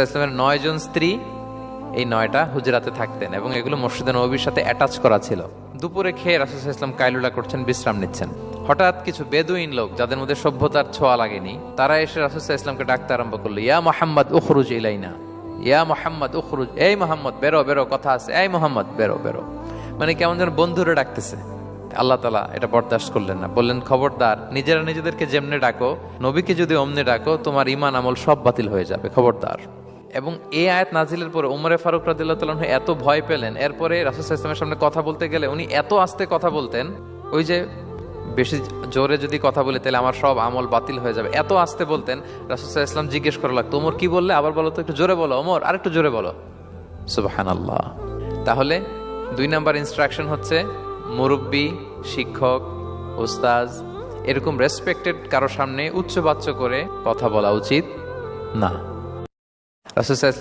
ইসলামের 9 জন স্ত্রী এই 9টা হুজরাতে থাকতেন এবং এগুলো মসজিদে নববীর সাথে অ্যাটাচ করা ছিল। দুপুরে খেয়ে রাসূল সাল্লাল্লাহু আলাইহি ওয়াসাল্লাম কাইলুলা করছেন, বিশ্রাম নিচ্ছেন। হঠাৎ কিছু বেদুইন লোক যাদের মধ্যে সভ্যতার ছোঁয়া লাগেনি, তারা এসে রাসূল সাল্লাল্লাহু আলাইহি ওয়াসাল্লামকে ডাকতে আরম্ভ করলো, ইয়া মুহাম্মদ উখরুজ ইলাইনা, ইয়া মুহাম্মদ উখরুজ, এই মুহাম্মদ বেরো বেরো, কথা আছে, এই মুহাম্মদ বেরো বেরো। মানে কেমন যেন বন্ধুরে ডাকতেছে। আল্লাহ তাআলা এটা বরদাস্ত করলেন না, বললেন খবরদার, নিজেরা নিজেদেরকে যেমনে ডাকো, নবীকে যদি অমনে ডাকো, তোমার ঈমান আমল সব বাতিল হয়ে যাবে, খবরদার। এবং এই আয়াত নাজিলের পরে উমরে ফারুক রাদিয়াল্লাহু তাআলা এত ভয় পেলেন, এরপরে রাসূল সাল্লাল্লাহু আলাইহি ওয়াসাল্লামের সামনে কথা বলতে গেলে উনি এত আস্তে কথা বলতেন, ওই যে বেশি জোরে যদি কথা বলি তাহলে আমার সব আমল বাতিল হয়ে যাবে, এত আস্তে বলতেন। রাসূল সাল্লাল্লাহু আলাইহি ওয়াসাল্লাম জিজ্ঞেস করা লাগতো, ওমর কি বললে, আবার বলো তো, একটু জোরে বলো ওমর, আরেকটু জোরে বলো। সুবহানাল্লাহ। তাহলে 2 নাম্বার ইনস্ট্রাকশন হচ্ছে মুরব্বী, শিক্ষক, উস্তাজ এরকম রেসপেক্টেড কারো সামনে উচ্চবাচ্য করে কথা বলা উচিত না। রাসূল সাল্লাল্লাহু আলাইহি ওয়াসাল্লাম